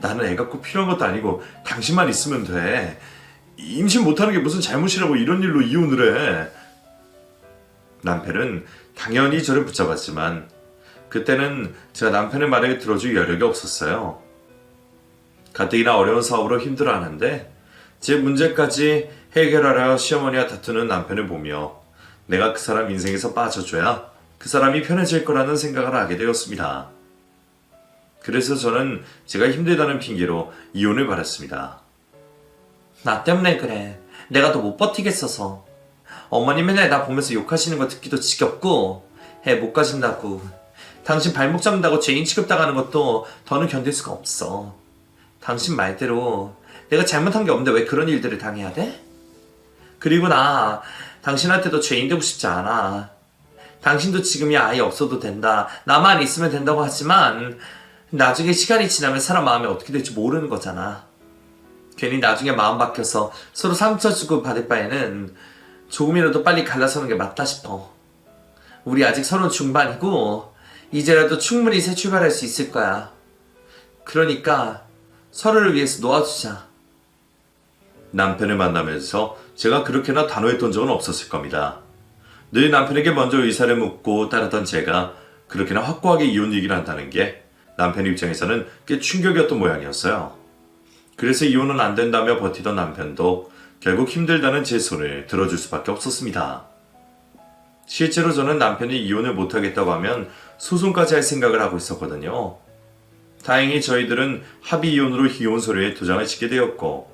나는 애가 꼭 필요한 것도 아니고 당신만 있으면 돼. 임신 못하는 게 무슨 잘못이라고 이런 일로 이혼을 해. 남편은 당연히 저를 붙잡았지만 그때는 제가 남편의 말을 들어줄 여력이 없었어요. 가뜩이나 어려운 사업으로 힘들어하는데 제 문제까지 해결하려 시어머니와 다투는 남편을 보며 내가 그 사람 인생에서 빠져줘야 그 사람이 편해질 거라는 생각을 하게 되었습니다. 그래서 저는 제가 힘들다는 핑계로 이혼을 받았습니다. 나 때문에 그래. 내가 더 못 버티겠어서. 어머니 맨날 나 보면서 욕하시는 거 듣기도 지겹고 애 못 가진다고. 당신 발목 잡는다고 죄인 취급당하는 것도 더는 견딜 수가 없어. 당신 말대로 내가 잘못한 게 없는데 왜 그런 일들을 당해야 돼? 그리고 나 당신한테도 죄인 되고 싶지 않아. 당신도 지금이 아이 없어도 된다. 나만 있으면 된다고 하지만 나중에 시간이 지나면 사람 마음이 어떻게 될지 모르는 거잖아. 괜히 나중에 마음 바뀌어서 서로 상처 주고 받을 바에는 조금이라도 빨리 갈라서는 게 맞다 싶어. 우리 아직 서른 중반이고 이제라도 충분히 새 출발할 수 있을 거야. 그러니까 서로를 위해서 놓아주자. 남편을 만나면서 제가 그렇게나 단호했던 적은 없었을 겁니다. 늘 남편에게 먼저 의사를 묻고 따르던 제가 그렇게나 확고하게 이혼 얘기를 한다는 게 남편 입장에서는 꽤 충격이었던 모양이었어요. 그래서 이혼은 안 된다며 버티던 남편도 결국 힘들다는 제 손을 들어줄 수밖에 없었습니다. 실제로 저는 남편이 이혼을 못하겠다고 하면 소송까지 할 생각을 하고 있었거든요. 다행히 저희들은 합의 이혼으로 이혼 서류에 도장을 찍게 되었고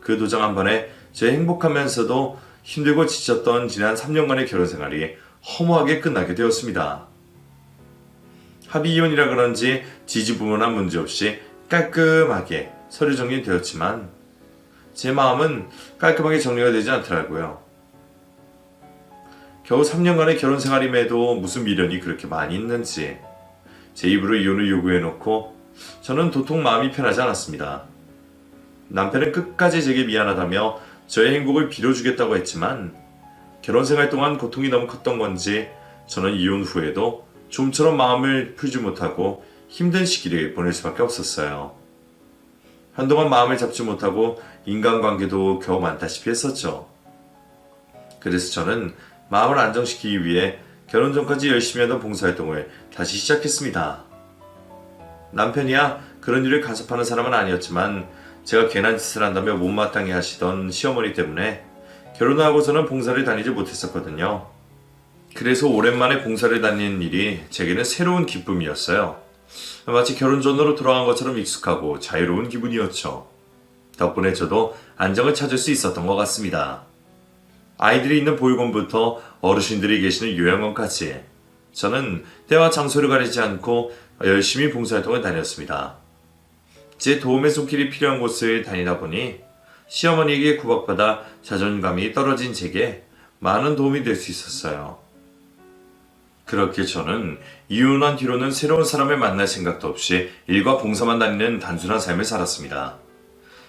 그 도장 한 번에 제 행복하면서도 힘들고 지쳤던 지난 3년간의 결혼 생활이 허무하게 끝나게 되었습니다. 합의 이혼이라 그런지 지지부문한 문제 없이 깔끔하게 서류 정리되었지만 제 마음은 깔끔하게 정리가 되지 않더라고요. 겨우 3년간의 결혼 생활임에도 무슨 미련이 그렇게 많이 있는지 제 입으로 이혼을 요구해놓고 저는 도통 마음이 편하지 않았습니다. 남편은 끝까지 제게 미안하다며 저의 행복을 빌어주겠다고 했지만 결혼 생활 동안 고통이 너무 컸던 건지 저는 이혼 후에도 좀처럼 마음을 풀지 못하고 힘든 시기를 보낼 수밖에 없었어요. 한동안 마음을 잡지 못하고 인간관계도 겨우 많다시피 했었죠. 그래서 저는 마음을 안정시키기 위해 결혼 전까지 열심히 하던 봉사활동을 다시 시작했습니다. 남편이야 그런 일을 간섭하는 사람은 아니었지만 제가 괜한 짓을 한다며 못마땅해 하시던 시어머니 때문에 결혼하고서는 봉사를 다니지 못했었거든요. 그래서 오랜만에 봉사를 다니는 일이 제게는 새로운 기쁨이었어요. 마치 결혼 전으로 돌아간 것처럼 익숙하고 자유로운 기분이었죠. 덕분에 저도 안정을 찾을 수 있었던 것 같습니다. 아이들이 있는 보육원부터 어르신들이 계시는 요양원까지 저는 때와 장소를 가리지 않고 열심히 봉사활동을 다녔습니다. 제 도움의 손길이 필요한 곳을 다니다 보니 시어머니에게 구박받아 자존감이 떨어진 제게 많은 도움이 될 수 있었어요. 그렇게 저는 이혼한 뒤로는 새로운 사람을 만날 생각도 없이 일과 봉사만 다니는 단순한 삶을 살았습니다.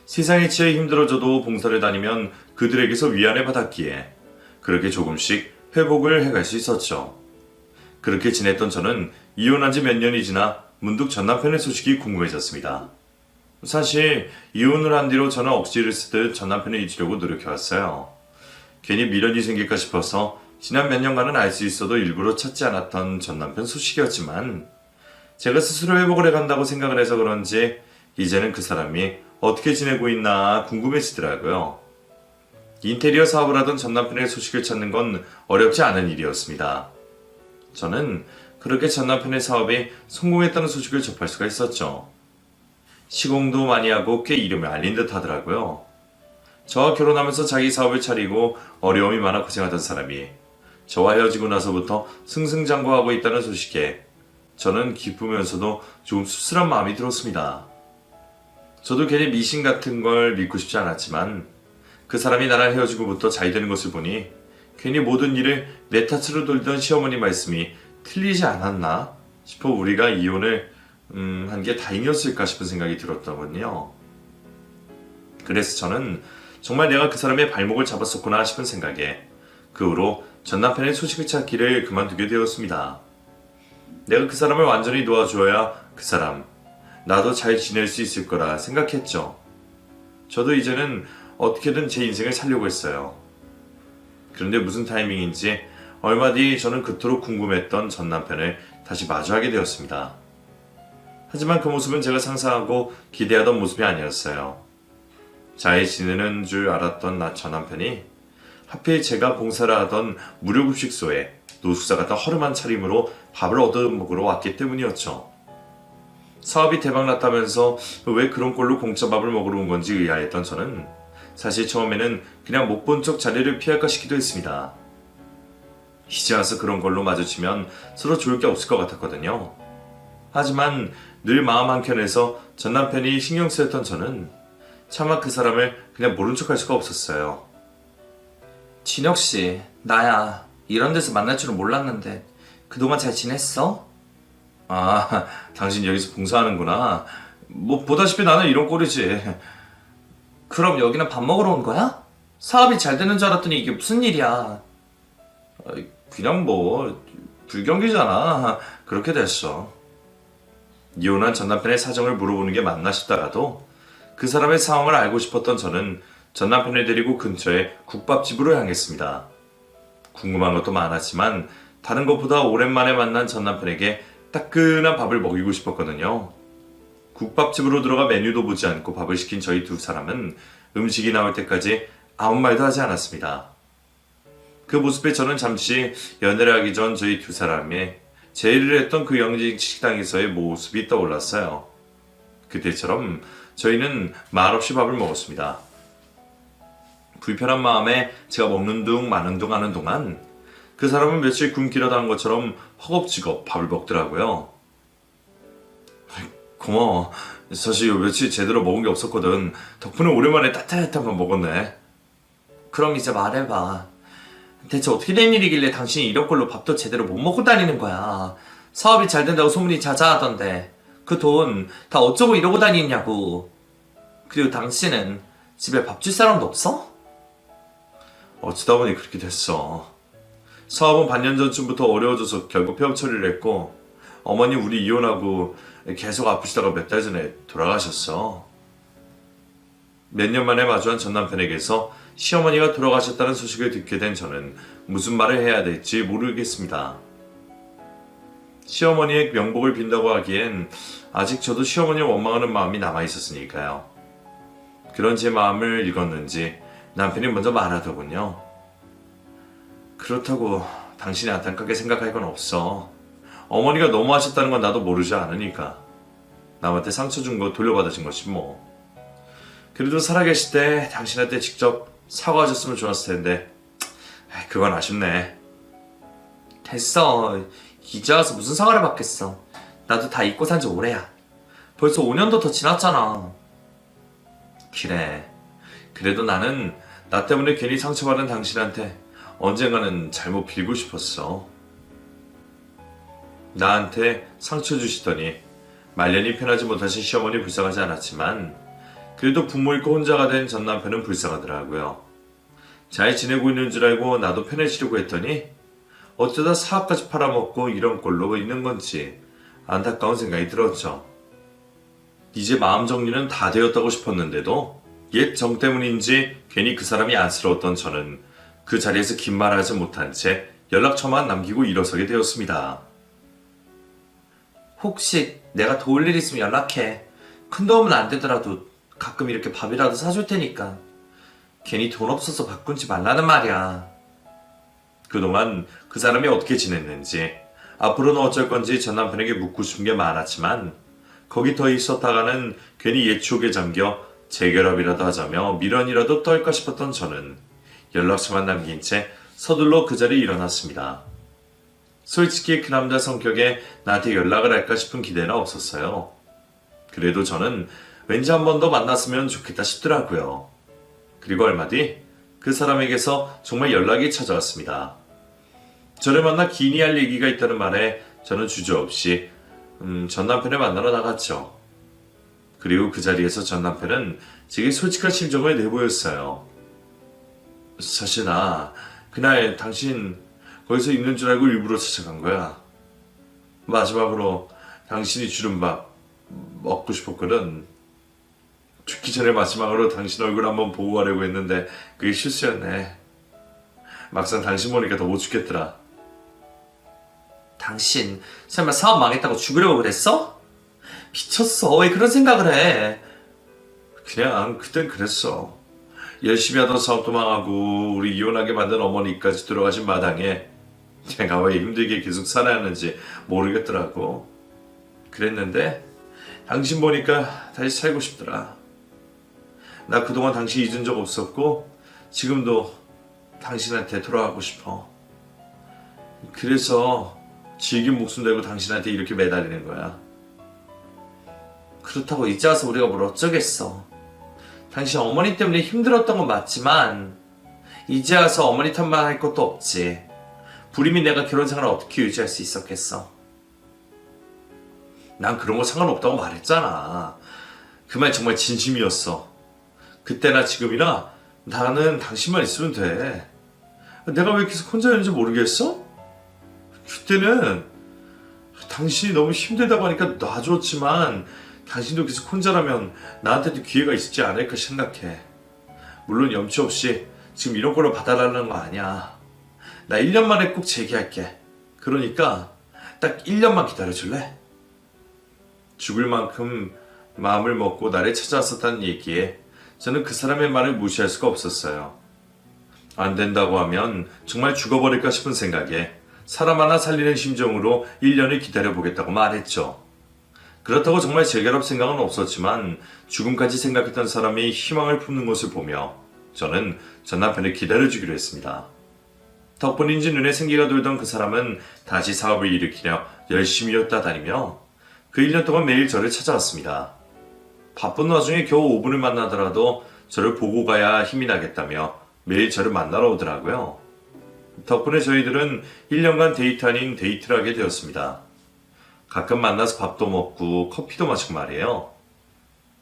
세상에 치여 힘들어져도 봉사를 다니면 그들에게서 위안을 받았기에 그렇게 조금씩 회복을 해갈 수 있었죠. 그렇게 지냈던 저는 이혼한 지 몇 년이 지나 문득 전 남편의 소식이 궁금해졌습니다. 사실 이혼을 한 뒤로 저는 억지를 쓰듯 전 남편을 잊으려고 노력해왔어요. 괜히 미련이 생길까 싶어서 지난 몇 년간은 알 수 있어도 일부러 찾지 않았던 전 남편 소식이었지만 제가 스스로 회복을 해간다고 생각을 해서 그런지 이제는 그 사람이 어떻게 지내고 있나 궁금해지더라고요. 인테리어 사업을 하던 전 남편의 소식을 찾는 건 어렵지 않은 일이었습니다. 저는 그렇게 전 남편의 사업이 성공했다는 소식을 접할 수가 있었죠. 시공도 많이 하고 꽤 이름을 알린 듯 하더라고요. 저와 결혼하면서 자기 사업을 차리고 어려움이 많아 고생하던 사람이 저와 헤어지고 나서부터 승승장구하고 있다는 소식에 저는 기쁘면서도 조금 씁쓸한 마음이 들었습니다. 저도 괜히 미신 같은 걸 믿고 싶지 않았지만 그 사람이 나랑 헤어지고부터 잘 되는 것을 보니 괜히 모든 일을 내 탓으로 돌리던 시어머니 말씀이 틀리지 않았나 싶어 우리가 이혼을 한 게 다행이었을까 싶은 생각이 들었더군요. 그래서 저는 정말 내가 그 사람의 발목을 잡았었구나 싶은 생각에 그 후로 전 남편의 소식을 찾기를 그만두게 되었습니다. 내가 그 사람을 완전히 놓아주어야 그 사람, 나도 잘 지낼 수 있을 거라 생각했죠. 저도 이제는 어떻게든 제 인생을 살려고 했어요. 그런데 무슨 타이밍인지 얼마 뒤 저는 그토록 궁금했던 전 남편을 다시 마주하게 되었습니다. 하지만 그 모습은 제가 상상하고 기대하던 모습이 아니었어요. 잘 지내는 줄 알았던 전 남편이 하필 제가 봉사를 하던 무료급식소에 노숙자 같은 허름한 차림으로 밥을 얻어먹으러 왔기 때문이었죠. 사업이 대박났다면서 왜 그런 꼴로 공짜 밥을 먹으러 온 건지 의아했던 저는 사실 처음에는 그냥 못 본 척 자리를 피할까 싶기도 했습니다. 이제 와서 그런 걸로 마주치면 서로 좋을 게 없을 것 같았거든요. 하지만 늘 마음 한켠에서 전 남편이 신경 쓰였던 저는 차마 그 사람을 그냥 모른 척 할 수가 없었어요. 진혁씨, 나야. 이런 데서 만날 줄은 몰랐는데 그동안 잘 지냈어? 아, 당신 여기서 봉사하는구나. 뭐 보다시피 나는 이런 꼴이지. 그럼 여기는 밥 먹으러 온 거야? 사업이 잘 되는 줄 알았더니 이게 무슨 일이야? 그냥 뭐 불경기잖아. 그렇게 됐어. 이혼한 전 남편의 사정을 물어보는 게 맞나 싶다가도 그 사람의 상황을 알고 싶었던 저는 전 남편을 데리고 근처에 국밥집으로 향했습니다. 궁금한 것도 많았지만 다른 것보다 오랜만에 만난 전 남편에게 따끈한 밥을 먹이고 싶었거든요. 국밥집으로 들어가 메뉴도 보지 않고 밥을 시킨 저희 두 사람은 음식이 나올 때까지 아무 말도 하지 않았습니다. 그 모습에 저는 잠시 연애를 하기 전 저희 두 사람의 제의를 했던 그 영지 식당에서의 모습이 떠올랐어요. 그때처럼 저희는 말없이 밥을 먹었습니다. 불편한 마음에 제가 먹는 둥 마는 둥 하는 동안 그 사람은 며칠 굶기려다 한 것처럼 허겁지겁 밥을 먹더라고요. 고마워. 사실 요 며칠 제대로 먹은 게 없었거든. 덕분에 오랜만에 따뜻한 밥 먹었네. 그럼 이제 말해봐. 대체 어떻게 된 일이길래 당신이 이런 걸로 밥도 제대로 못 먹고 다니는 거야? 사업이 잘 된다고 소문이 자자하던데 그 돈 다 어쩌고 이러고 다니냐고. 그리고 당신은 집에 밥 줄 사람도 없어? 어쩌다 보니 그렇게 됐어. 사업은 반년 전쯤부터 어려워져서 결국 폐업 처리를 했고 어머니 우리 이혼하고 계속 아프시다가 몇 달 전에 돌아가셨어. 몇 년 만에 마주한 전 남편에게서 시어머니가 돌아가셨다는 소식을 듣게 된 저는 무슨 말을 해야 될지 모르겠습니다. 시어머니의 명복을 빈다고 하기엔 아직 저도 시어머니를 원망하는 마음이 남아있었으니까요. 그런 제 마음을 읽었는지 남편이 먼저 말하더군요. 그렇다고 당신이 안타깝게 생각할 건 없어. 어머니가 너무하셨다는 건 나도 모르지 않으니까. 남한테 상처 준 거 돌려받으신 것이 뭐. 그래도 살아계실 때 당신한테 직접 사과하셨으면 좋았을 텐데 그건 아쉽네. 됐어. 이제 와서 무슨 사과를 받겠어. 나도 다 잊고 산 지 오래야. 벌써 5년도 더 지났잖아. 그래. 그래도 나는 나 때문에 괜히 상처받은 당신한테 언젠가는 잘못 빌고 싶었어. 나한테 상처 주시더니 말년이 편하지 못하신 시어머니 불쌍하지 않았지만 그래도 부모 있고 혼자가 된 전 남편은 불쌍하더라고요. 잘 지내고 있는 줄 알고 나도 편해지려고 했더니 어쩌다 사업까지 팔아먹고 이런 꼴로 있는 건지 안타까운 생각이 들었죠. 이제 마음 정리는 다 되었다고 싶었는데도 옛 정 때문인지 괜히 그 사람이 안쓰러웠던 저는 그 자리에서 긴 말하지 못한 채 연락처만 남기고 일어서게 되었습니다. 혹시 내가 도울 일 있으면 연락해. 큰 도움은 안 되더라도 가끔 이렇게 밥이라도 사줄 테니까. 괜히 돈 없어서 바꾼지 말라는 말이야. 그동안 그 사람이 어떻게 지냈는지 앞으로는 어쩔 건지 전 남편에게 묻고 싶은 게 많았지만 거기 더 있었다가는 괜히 옛 추억에 잠겨 재결합이라도 하자며 미련이라도 떨까 싶었던 저는 연락처만 남긴 채 서둘러 그 자리에 일어났습니다. 솔직히 그 남자 성격에 나한테 연락을 할까 싶은 기대는 없었어요. 그래도 저는 왠지 한 번 더 만났으면 좋겠다 싶더라고요. 그리고 얼마 뒤 그 사람에게서 정말 연락이 찾아왔습니다. 저를 만나 긴히 할 얘기가 있다는 말에 저는 주저없이 전 남편을 만나러 나갔죠. 그리고 그 자리에서 전 남편은 제게 솔직한 심정을 내보였어요. 사실 나 그날 당신 거기서 있는 줄 알고 일부러 찾아간 거야. 마지막으로 당신이 주는 밥 먹고 싶었거든. 죽기 전에 마지막으로 당신 얼굴 한번 보고 가려고 했는데 그게 실수였네. 막상 당신 보니까 더 못 죽겠더라. 당신 설마 사업 망했다고 죽으려고 그랬어? 미쳤어. 왜 그런 생각을 해? 그냥 그땐 그랬어. 열심히 하던 사업도 망하고 우리 이혼하게 만든 어머니까지 돌아가신 마당에 내가 왜 힘들게 계속 살아야 하는지 모르겠더라고. 그랬는데 당신 보니까 다시 살고 싶더라. 나 그동안 당신 잊은 적 없었고 지금도 당신한테 돌아가고 싶어. 그래서 질긴 목숨 걸고 당신한테 이렇게 매달리는 거야. 그렇다고 이제 와서 우리가 뭘 어쩌겠어. 당신 어머니 때문에 힘들었던 건 맞지만 이제 와서 어머니 탓만 할 것도 없지. 불임인 내가 결혼 생활을 어떻게 유지할 수 있었겠어. 난 그런 거 상관없다고 말했잖아. 그 말 정말 진심이었어. 그때나 지금이나 나는 당신만 있으면 돼. 내가 왜 계속 혼자였는지 모르겠어? 그때는 당신이 너무 힘들다고 하니까 놔줬지만 당신도 계속 혼자라면 나한테도 기회가 있지 않을까 생각해. 물론 염치 없이 지금 이런 걸로 봐달라는 거 아니야. 나 1년 만에 꼭 재기할게. 그러니까 딱 1년만 기다려줄래? 죽을 만큼 마음을 먹고 나를 찾아왔었다는 얘기에 저는 그 사람의 말을 무시할 수가 없었어요. 안 된다고 하면 정말 죽어버릴까 싶은 생각에 사람 하나 살리는 심정으로 1년을 기다려보겠다고 말했죠. 그렇다고 정말 재결합 생각은 없었지만 죽음까지 생각했던 사람이 희망을 품는 것을 보며 저는 전 남편을 기다려주기로 했습니다. 덕분인지 눈에 생기가 돌던 그 사람은 다시 사업을 일으키려 열심히 뛰어다니며 그 1년 동안 매일 저를 찾아왔습니다. 바쁜 와중에 겨우 5분을 만나더라도 저를 보고 가야 힘이 나겠다며 매일 저를 만나러 오더라고요. 덕분에 저희들은 1년간 데이트 아닌 데이트를 하게 되었습니다. 가끔 만나서 밥도 먹고 커피도 마시고 말이에요.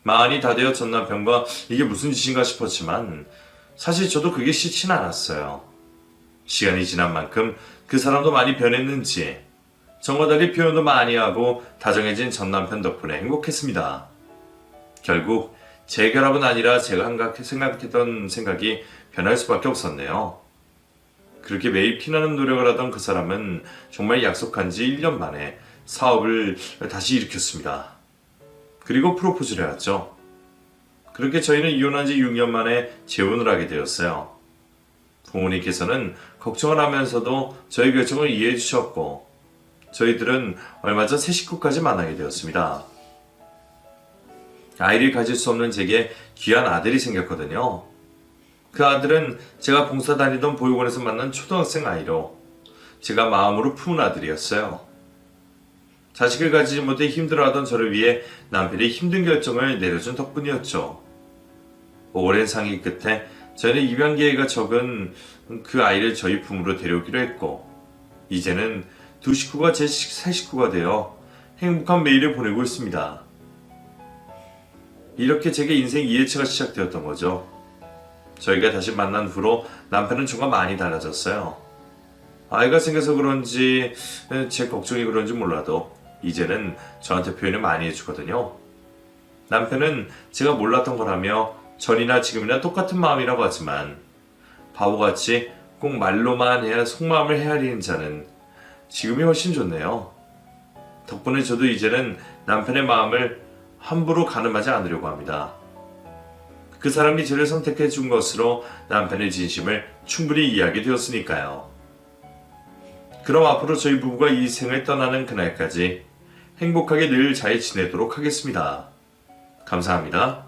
마흔이 다 되어 전 남편과 이게 무슨 짓인가 싶었지만 사실 저도 그게 싫진 않았어요. 시간이 지난 만큼 그 사람도 많이 변했는지 정과 달리 표현도 많이 하고 다정해진 전 남편 덕분에 행복했습니다. 결국 재결합은 아니라 제가 생각했던 생각이 변할 수밖에 없었네요. 그렇게 매일 피나는 노력을 하던 그 사람은 정말 약속한 지 1년 만에 사업을 다시 일으켰습니다. 그리고 프로포즈를 했죠. 그렇게 저희는 이혼한 지 6년 만에 재혼을 하게 되었어요. 부모님께서는 걱정을 하면서도 저희 결정을 이해해 주셨고 저희들은 얼마 전 새 식구까지 만나게 되었습니다. 아이를 가질 수 없는 제게 귀한 아들이 생겼거든요. 그 아들은 제가 봉사 다니던 보육원에서 만난 초등학생 아이로 제가 마음으로 품은 아들이었어요. 자식을 가지지 못해 힘들어하던 저를 위해 남편이 힘든 결정을 내려준 덕분이었죠. 오랜 상의 끝에 저희는 입양 기회가 적은 그 아이를 저희 품으로 데려오기로 했고 이제는 두 식구가 제 새 식구가 되어 행복한 매일을 보내고 있습니다. 이렇게 제게 인생 2회차가 시작되었던 거죠. 저희가 다시 만난 후로 남편은 정말 많이 달라졌어요. 아이가 생겨서 그런지 제 걱정이 그런지 몰라도 이제는 저한테 표현을 많이 해주거든요. 남편은 제가 몰랐던 거라며 전이나 지금이나 똑같은 마음이라고 하지만 바보같이 꼭 말로만 해야 속마음을 헤아리는 자는 지금이 훨씬 좋네요. 덕분에 저도 이제는 남편의 마음을 함부로 가늠하지 않으려고 합니다. 그 사람이 저를 선택해 준 것으로 남편의 진심을 충분히 이해하게 되었으니까요. 그럼 앞으로 저희 부부가 이 생을 떠나는 그날까지 행복하게 늘 잘 지내도록 하겠습니다. 감사합니다.